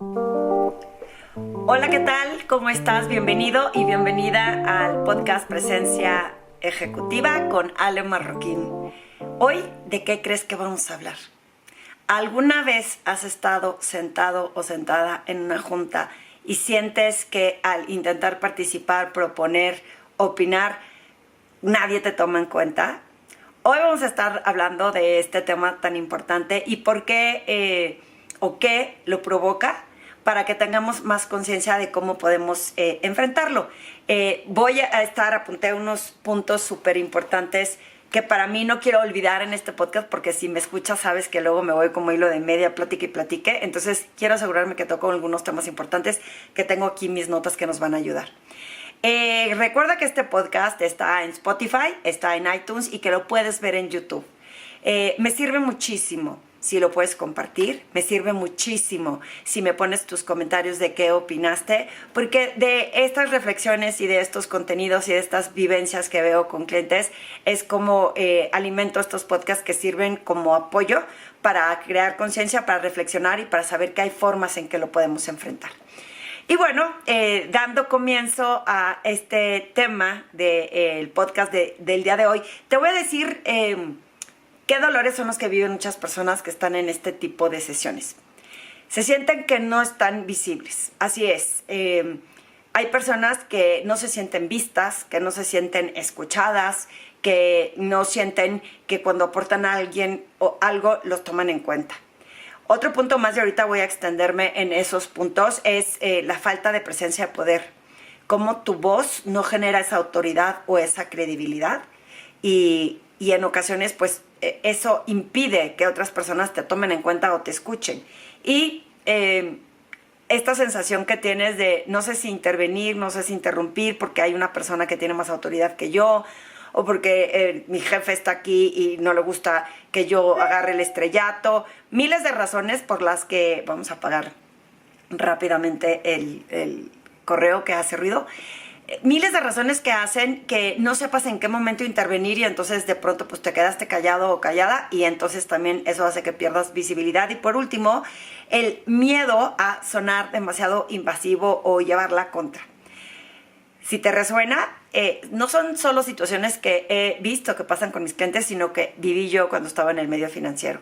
Hola, ¿qué tal? ¿Cómo estás? Bienvenido y bienvenida al podcast Presencia Ejecutiva con Ale Marroquín. Hoy, ¿de qué crees que vamos a hablar? ¿Alguna vez has estado sentado o sentada en una junta y sientes que al intentar participar, proponer, opinar, nadie te toma en cuenta? Hoy vamos a estar hablando de este tema tan importante y por qué o qué lo provoca, para que tengamos más conciencia de cómo podemos enfrentarlo. Apunté unos puntos súper importantes que para mí no quiero olvidar en este podcast, porque si me escuchas sabes que luego me voy como hilo de media, platique y platique. Entonces quiero asegurarme que toco algunos temas importantes, que tengo aquí mis notas que nos van a ayudar. Recuerda que este podcast está en Spotify, está en iTunes y que lo puedes ver en YouTube. Me sirve muchísimo si lo puedes compartir, me sirve muchísimo si me pones tus comentarios de qué opinaste, porque de estas reflexiones y de estos contenidos y de estas vivencias que veo con clientes es como alimento estos podcasts que sirven como apoyo para crear conciencia, para reflexionar y para saber que hay formas en que lo podemos enfrentar. Y bueno, dando comienzo a este tema del podcast del día de hoy, te voy a decir qué dolores son los que viven muchas personas que están en este tipo de sesiones. Se sienten que no están visibles. Así es. Hay personas que no se sienten vistas, que no se sienten escuchadas, que no sienten que cuando aportan a alguien o algo los toman en cuenta. Otro punto más, y ahorita voy a extenderme en esos puntos, es la falta de presencia de poder. Cómo tu voz no genera esa autoridad o esa credibilidad y en ocasiones pues eso impide que otras personas te tomen en cuenta o te escuchen. Y esta sensación que tienes de no sé si intervenir, no sé si interrumpir porque hay una persona que tiene más autoridad que yo, o porque mi jefe está aquí y no le gusta que yo agarre el estrellato. Miles de razones por las que vamos a apagar rápidamente el correo que hace ruido. Miles de razones que hacen que no sepas en qué momento intervenir y entonces de pronto pues te quedaste callado o callada y entonces también eso hace que pierdas visibilidad. Y por último, el miedo a sonar demasiado invasivo o llevarla contra. Si te resuena, no son solo situaciones que he visto que pasan con mis clientes, sino que viví yo cuando estaba en el medio financiero.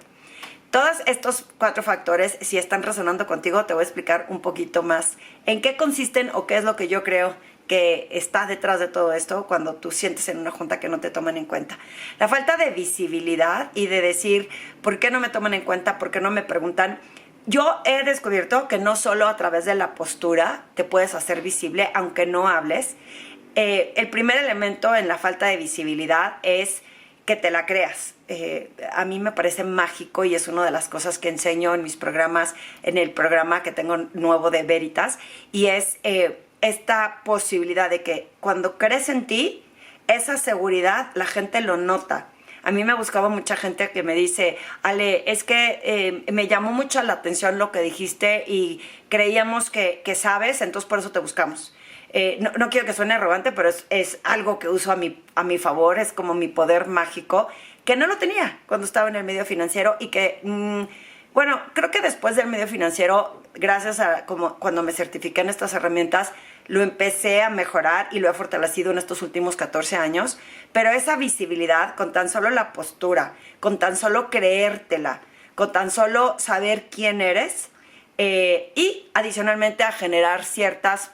Todos estos 4 factores, si están resonando contigo, te voy a explicar un poquito más en qué consisten o qué es lo que yo creo que está detrás de todo esto cuando tú sientes en una junta que no te toman en cuenta. La falta de visibilidad y de decir, ¿por qué no me toman en cuenta? ¿Por qué no me preguntan? Yo he descubierto que no solo a través de la postura te puedes hacer visible, aunque no hables. El primer elemento en la falta de visibilidad es que te la creas. A mí me parece mágico y es una de las cosas que enseño en mis programas, en el programa que tengo nuevo de Veritas, y es esta posibilidad de que cuando crees en ti, esa seguridad la gente lo nota. A mí me buscaba mucha gente que me dice, Ale, es que me llamó mucho la atención lo que dijiste y creíamos que sabes, entonces por eso te buscamos. No quiero que suene arrogante, pero es algo que uso a mi favor, es como mi poder mágico, que no lo tenía cuando estaba en el medio financiero y que, bueno, creo que después del medio financiero, gracias a como cuando me certifiqué en estas herramientas, lo empecé a mejorar y lo he fortalecido en estos últimos 14 años, pero esa visibilidad con tan solo la postura, con tan solo creértela, con tan solo saber quién eres y adicionalmente a generar ciertos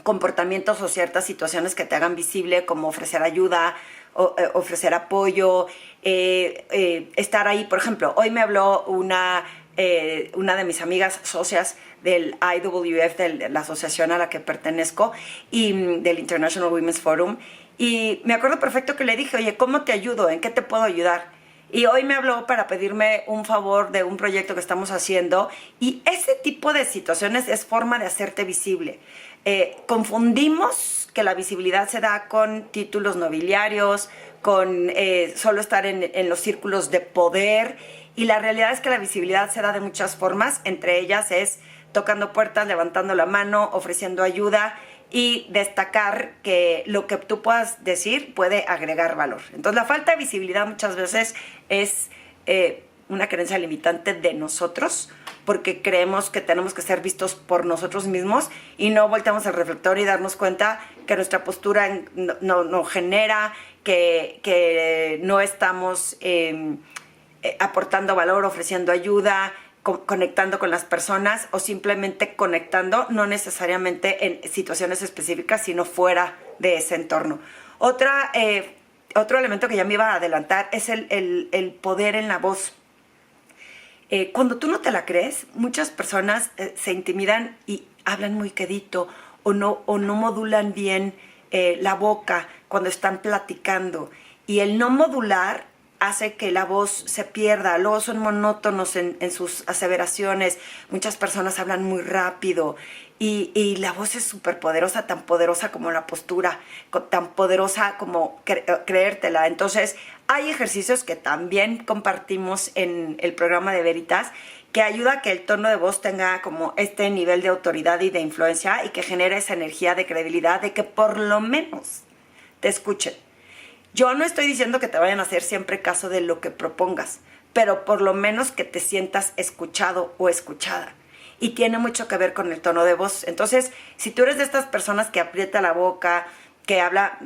comportamientos o ciertas situaciones que te hagan visible, como ofrecer ayuda, ofrecer apoyo, estar ahí. Por ejemplo, hoy me habló una de mis amigas socias del IWF, de la asociación a la que pertenezco, y del International Women's Forum, y me acuerdo perfecto que le dije, oye, ¿cómo te ayudo? ¿En qué te puedo ayudar? Y hoy me habló para pedirme un favor de un proyecto que estamos haciendo, y ese tipo de situaciones es forma de hacerte visible. Confundimos que la visibilidad se da con títulos nobiliarios, con solo estar en los círculos de poder, y la realidad es que la visibilidad se da de muchas formas. Entre ellas es tocando puertas, levantando la mano, ofreciendo ayuda y destacar que lo que tú puedas decir puede agregar valor. Entonces la falta de visibilidad muchas veces es una creencia limitante de nosotros, porque creemos que tenemos que ser vistos por nosotros mismos y no volteamos el reflector y darnos cuenta que nuestra postura no genera, que no estamos aportando valor, ofreciendo ayuda, conectando con las personas o simplemente conectando, no necesariamente en situaciones específicas, sino fuera de ese entorno. Otro elemento que ya me iba a adelantar es el poder en la voz. Cuando tú no te la crees, muchas personas se intimidan y hablan muy quedito o no modulan bien la boca cuando están platicando. Y el no modular hace que la voz se pierda. Luego son monótonos en sus aseveraciones. Muchas personas hablan muy rápido. Y la voz es súper poderosa, tan poderosa como la postura, tan poderosa como creértela. Entonces, hay ejercicios que también compartimos en el programa de Veritas que ayuda a que el tono de voz tenga como este nivel de autoridad y de influencia y que genere esa energía de credibilidad de que por lo menos te escuchen. Yo no estoy diciendo que te vayan a hacer siempre caso de lo que propongas, pero por lo menos que te sientas escuchado o escuchada. Y tiene mucho que ver con el tono de voz. Entonces, si tú eres de estas personas que aprieta la boca, que habla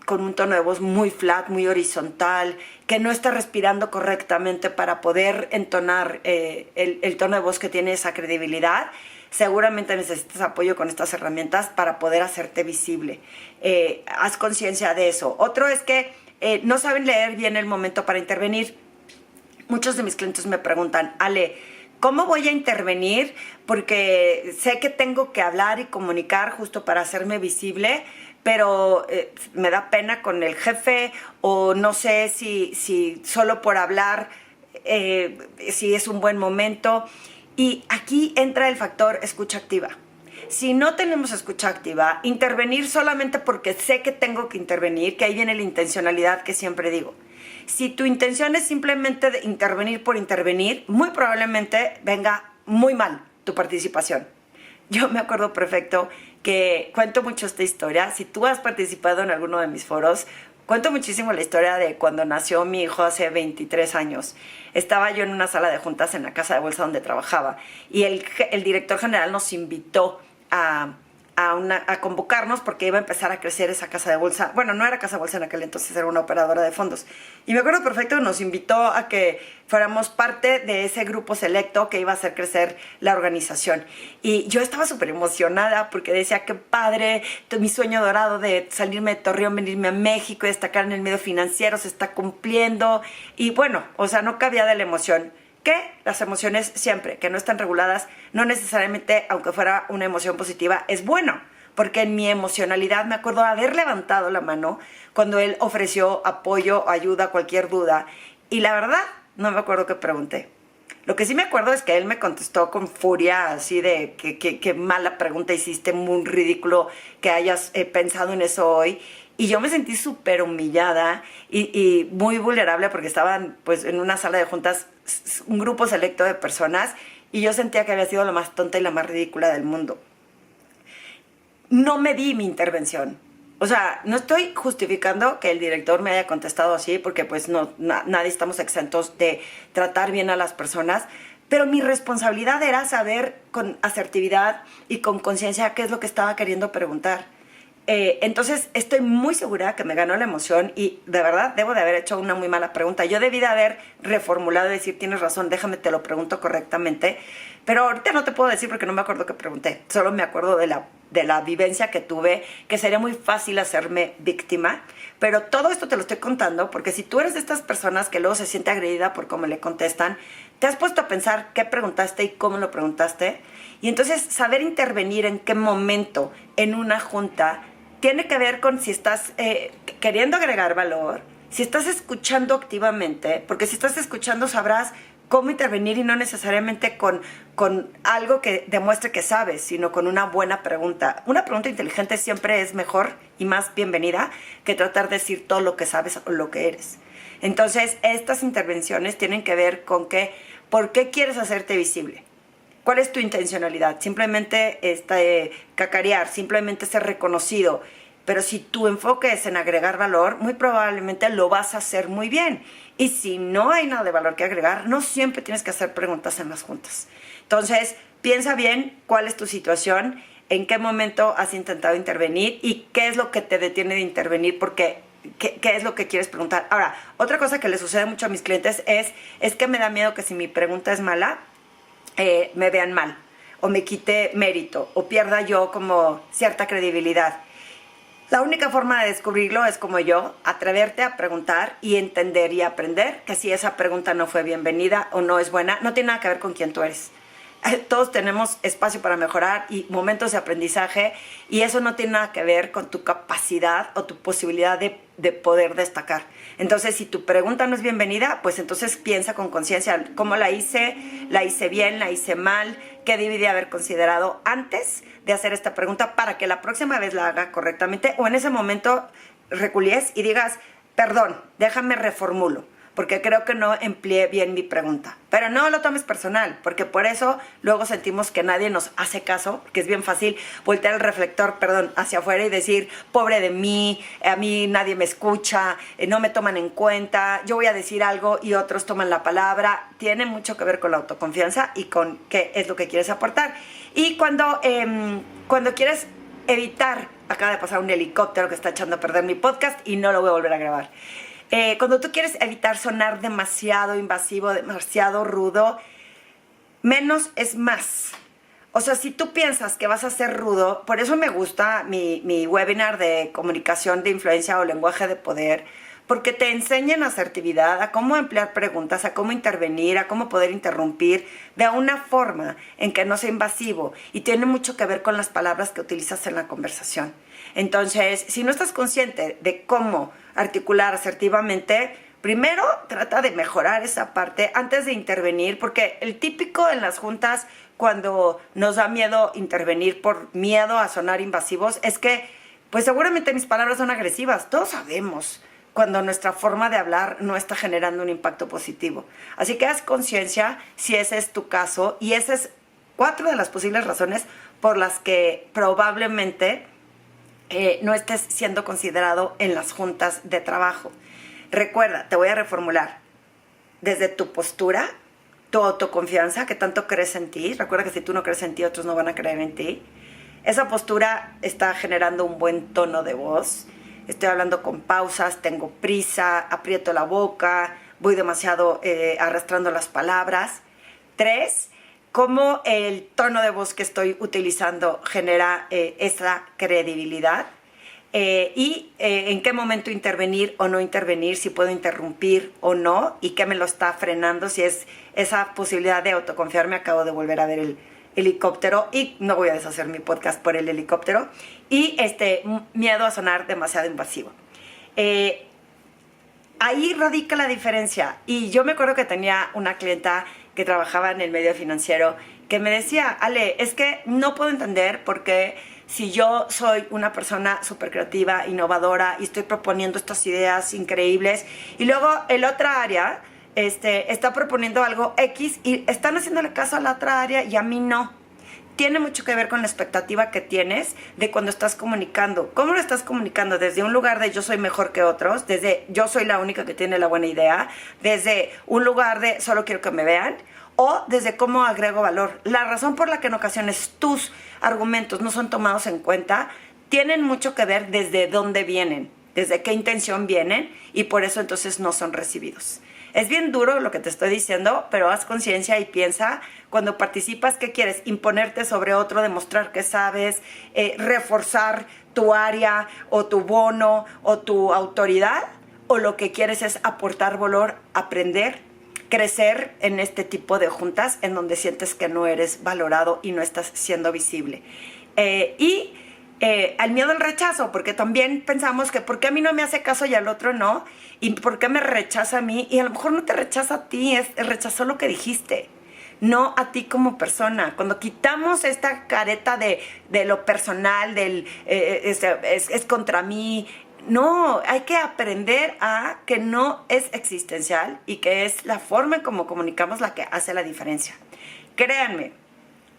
con un tono de voz muy flat, muy horizontal, que no está respirando correctamente para poder entonar el tono de voz que tiene esa credibilidad, seguramente necesitas apoyo con estas herramientas para poder hacerte visible. Haz conciencia de eso. Otro es que no saben leer bien el momento para intervenir. Muchos de mis clientes me preguntan, Ale, ¿cómo voy a intervenir? Porque sé que tengo que hablar y comunicar justo para hacerme visible, pero me da pena con el jefe o no sé si solo por hablar, si es un buen momento. Y aquí entra el factor escucha activa. Si no tenemos escucha activa, intervenir solamente porque sé que tengo que intervenir, que ahí viene la intencionalidad que siempre digo. Si tu intención es simplemente de intervenir por intervenir, muy probablemente venga muy mal tu participación. Yo me acuerdo perfecto que cuento mucho esta historia. Si tú has participado en alguno de mis foros, cuento muchísimo la historia de cuando nació mi hijo hace 23 años. Estaba yo en una sala de juntas en la casa de bolsa donde trabajaba y el director general nos invitó a convocarnos porque iba a empezar a crecer esa casa de bolsa. Bueno, no era casa de bolsa en aquel entonces, era una operadora de fondos. Y me acuerdo perfecto, nos invitó a que fuéramos parte de ese grupo selecto que iba a hacer crecer la organización. Y yo estaba súper emocionada porque decía, qué padre, mi sueño dorado de salirme de Torreón, venirme a México y destacar en el medio financiero se está cumpliendo. Y bueno, o sea, no cabía de la emoción. Que las emociones siempre, que no están reguladas, no necesariamente, aunque fuera una emoción positiva, es bueno. Porque en mi emocionalidad me acuerdo haber levantado la mano cuando él ofreció apoyo, ayuda, cualquier duda. Y la verdad, no me acuerdo qué pregunté. Lo que sí me acuerdo es que él me contestó con furia, así de qué mala pregunta hiciste, muy ridículo que hayas pensado en eso hoy. Y yo me sentí súper humillada y muy vulnerable porque estaban pues en una sala de juntas un grupo selecto de personas y yo sentía que había sido la más tonta y la más ridícula del mundo. No me di mi intervención. O sea, no estoy justificando que el director me haya contestado así porque pues nadie estamos exentos de tratar bien a las personas, pero mi responsabilidad era saber con asertividad y con conciencia qué es lo que estaba queriendo preguntar. Entonces estoy muy segura que me ganó la emoción y de verdad debo de haber hecho una muy mala pregunta. Yo debí de haber reformulado y decir, tienes razón, déjame te lo pregunto correctamente, pero ahorita no te puedo decir porque no me acuerdo qué pregunté. Solo me acuerdo de la vivencia que tuve, que sería muy fácil hacerme víctima, pero todo esto te lo estoy contando porque si tú eres de estas personas que luego se siente agredida por cómo le contestan, te has puesto a pensar qué preguntaste y cómo lo preguntaste, y entonces saber intervenir en qué momento en una junta tiene que ver con si estás queriendo agregar valor, si estás escuchando activamente, porque si estás escuchando sabrás cómo intervenir y no necesariamente con algo que demuestre que sabes, sino con una buena pregunta. Una pregunta inteligente siempre es mejor y más bienvenida que tratar de decir todo lo que sabes o lo que eres. Entonces, estas intervenciones tienen que ver con ¿por qué quieres hacerte visible? ¿Cuál es tu intencionalidad? Simplemente cacarear, simplemente ser reconocido. Pero si tu enfoque es en agregar valor, muy probablemente lo vas a hacer muy bien. Y si no hay nada de valor que agregar, no siempre tienes que hacer preguntas en las juntas. Entonces, piensa bien cuál es tu situación, en qué momento has intentado intervenir y qué es lo que te detiene de intervenir, porque qué es lo que quieres preguntar. Ahora, otra cosa que le sucede mucho a mis clientes es que me da miedo que si mi pregunta es mala, me vean mal, o me quite mérito, o pierda yo como cierta credibilidad. La única forma de descubrirlo es como yo, atreverte a preguntar y entender y aprender que si esa pregunta no fue bienvenida o no es buena, no tiene nada que ver con quién tú eres. Todos tenemos espacio para mejorar y momentos de aprendizaje, y eso no tiene nada que ver con tu capacidad o tu posibilidad de poder destacar. Entonces, si tu pregunta no es bienvenida, pues entonces piensa con conciencia cómo la hice bien, la hice mal, qué debí de haber considerado antes de hacer esta pregunta para que la próxima vez la haga correctamente, o en ese momento reculies y digas, perdón, déjame reformulo, porque creo que no empleé bien mi pregunta. Pero no lo tomes personal, porque por eso luego sentimos que nadie nos hace caso, porque es bien fácil voltear el reflector, hacia afuera y decir, pobre de mí, a mí nadie me escucha, no me toman en cuenta, yo voy a decir algo y otros toman la palabra. Tiene mucho que ver con la autoconfianza y con qué es lo que quieres aportar. Y cuando quieres evitar, acaba de pasar un helicóptero que está echando a perder mi podcast y no lo voy a volver a grabar. Cuando tú quieres evitar sonar demasiado invasivo, demasiado rudo, menos es más. O sea, si tú piensas que vas a ser rudo, por eso me gusta mi webinar de comunicación de influencia o lenguaje de poder, porque te enseñan asertividad, a cómo emplear preguntas, a cómo intervenir, a cómo poder interrumpir de una forma en que no sea invasivo, y tiene mucho que ver con las palabras que utilizas en la conversación. Entonces, si no estás consciente de cómo articular asertivamente, primero trata de mejorar esa parte antes de intervenir, porque el típico en las juntas, cuando nos da miedo intervenir por miedo a sonar invasivos, es que pues seguramente mis palabras son agresivas. Todos sabemos cuando nuestra forma de hablar no está generando un impacto positivo. Así que haz conciencia si ese es tu caso, y esas es 4 de las posibles razones por las que probablemente no estés siendo considerado en las juntas de trabajo. Recuerda, te voy a reformular. Desde tu postura, tu autoconfianza, que tanto crees en ti. Recuerda que si tú no crees en ti, otros no van a creer en ti. Esa postura está generando un buen tono de voz. Estoy hablando con pausas, tengo prisa, aprieto la boca, voy demasiado arrastrando las palabras. 3, cómo el tono de voz que estoy utilizando genera esa credibilidad. Y en qué momento intervenir o no intervenir, si puedo interrumpir o no, y qué me lo está frenando, si es esa posibilidad de autoconfiarme. Acabo de volver a ver el helicóptero y no voy a deshacer mi podcast por el helicóptero. Y miedo a sonar demasiado invasivo. Ahí radica la diferencia. Y yo me acuerdo que tenía una clienta que trabajaba en el medio financiero que me decía, Ale, es que no puedo entender por qué, si yo soy una persona súper creativa, innovadora, y estoy proponiendo estas ideas increíbles, y luego el otra área está proponiendo algo X y están haciéndole caso a la otra área y a mí no. Tiene mucho que ver con la expectativa que tienes de cuando estás comunicando. ¿Cómo lo estás comunicando? Desde un lugar de yo soy mejor que otros, desde yo soy la única que tiene la buena idea, desde un lugar de solo quiero que me vean, o desde cómo agrego valor. La razón por la que en ocasiones tus argumentos no son tomados en cuenta tienen mucho que ver desde dónde vienen, desde qué intención vienen, y por eso entonces no son recibidos. Es bien duro lo que te estoy diciendo, pero haz conciencia y piensa cuando participas, ¿qué quieres? Imponerte sobre otro, demostrar que sabes, reforzar tu área o tu bono o tu autoridad, o lo que quieres es aportar valor, aprender, crecer en este tipo de juntas en donde sientes que no eres valorado y no estás siendo visible. Al miedo al rechazo, porque también pensamos que ¿por qué a mí no me hace caso y al otro no? ¿Y por qué me rechaza a mí? Y a lo mejor no te rechaza a ti, rechazó lo que dijiste, no a ti como persona. Cuando quitamos esta careta de lo personal, es contra mí, no, hay que aprender a que no es existencial y que es la forma en cómo comunicamos la que hace la diferencia. Créanme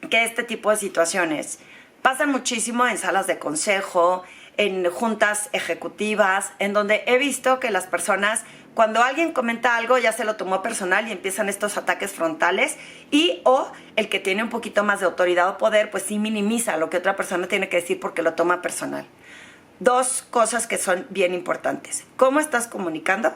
que este tipo de situaciones pasan muchísimo en salas de consejo, en juntas ejecutivas, en donde he visto que las personas, cuando alguien comenta algo, ya se lo tomó personal y empiezan estos ataques frontales, y o el que tiene un poquito más de autoridad o poder, pues sí minimiza lo que otra persona tiene que decir porque lo toma personal. Dos cosas que son bien importantes. ¿Cómo estás comunicando?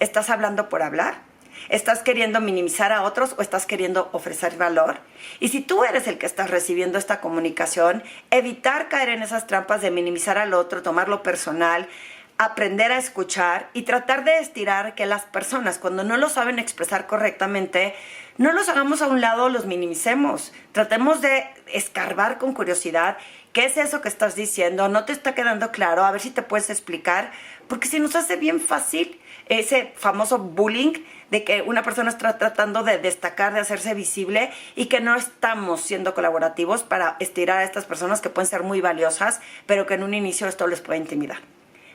¿Estás hablando por hablar? ¿Estás queriendo minimizar a otros o estás queriendo ofrecer valor? Y si tú eres el que estás recibiendo esta comunicación, evitar caer en esas trampas de minimizar al otro, tomarlo personal, aprender a escuchar y tratar de estirar que las personas, cuando no lo saben expresar correctamente, no los hagamos a un lado, los minimicemos. Tratemos de escarbar con curiosidad qué es eso que estás diciendo, no te está quedando claro, a ver si te puedes explicar, porque si nos hace bien fácil ese famoso bullying de que una persona está tratando de destacar, de hacerse visible y que no estamos siendo colaborativos para estirar a estas personas que pueden ser muy valiosas, pero que en un inicio esto les puede intimidar.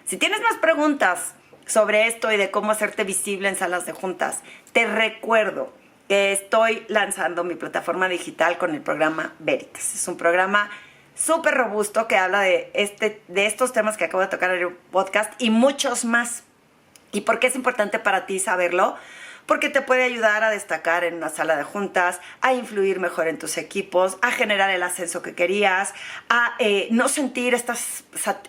Si tienes más preguntas sobre esto y de cómo hacerte visible en salas de juntas, te recuerdo que estoy lanzando mi plataforma digital con el programa Veritas. Es un programa súper robusto que habla de estos temas que acabo de tocar en el podcast y muchos más. ¿Y por qué es importante para ti saberlo? Porque te puede ayudar a destacar en una sala de juntas, a influir mejor en tus equipos, a generar el ascenso que querías, a no sentir esta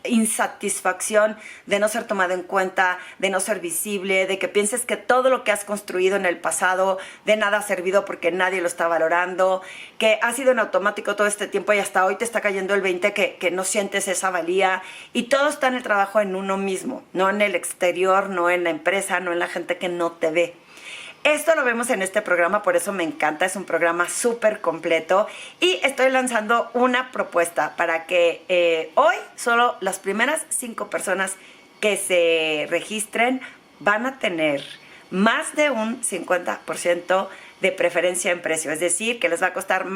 insatisfacción de no ser tomado en cuenta, de no ser visible, de que pienses que todo lo que has construido en el pasado de nada ha servido porque nadie lo está valorando, que ha sido en automático todo este tiempo y hasta hoy te está cayendo el 20 que no sientes esa valía. Y todo está en el trabajo en uno mismo, no en el exterior, no en la empresa, no en la gente que no te ve. Esto lo vemos en este programa, por eso me encanta, es un programa súper completo y estoy lanzando una propuesta para que hoy solo las primeras 5 personas que se registren van a tener más de un 50% de preferencia en precio, es decir, que les va a costar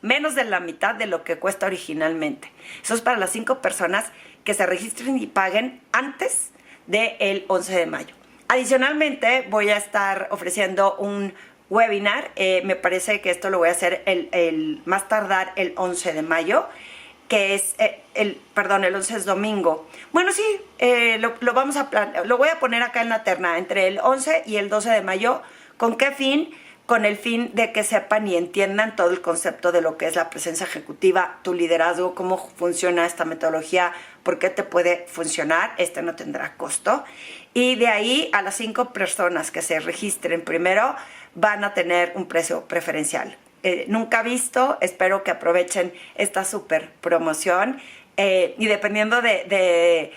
menos de la mitad de lo que cuesta originalmente. Eso es para las 5 personas que se registren y paguen antes del 11 de mayo. Adicionalmente, voy a estar ofreciendo un webinar. Me parece que esto lo voy a hacer más tardar el 11 de mayo, que es, el 11 es domingo. Bueno, sí, lo voy a poner acá en la terna, entre el 11 y el 12 de mayo. ¿Con qué fin? Con el fin de que sepan y entiendan todo el concepto de lo que es la presencia ejecutiva, tu liderazgo, cómo funciona esta metodología, por qué te puede funcionar, no tendrá costo. Y de ahí a las 5 personas que se registren primero van a tener un precio preferencial. Nunca visto, espero que aprovechen esta súper promoción y dependiendo de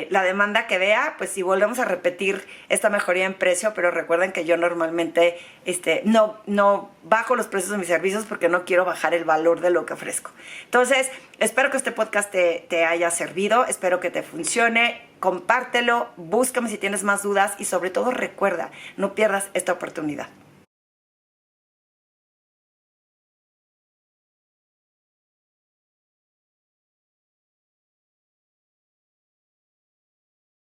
la demanda que vea, pues si volvemos a repetir esta mejoría en precio, pero recuerden que yo normalmente no bajo los precios de mis servicios porque no quiero bajar el valor de lo que ofrezco. Entonces, espero que este podcast te haya servido, espero que te funcione, compártelo, búscame si tienes más dudas y sobre todo recuerda, no pierdas esta oportunidad.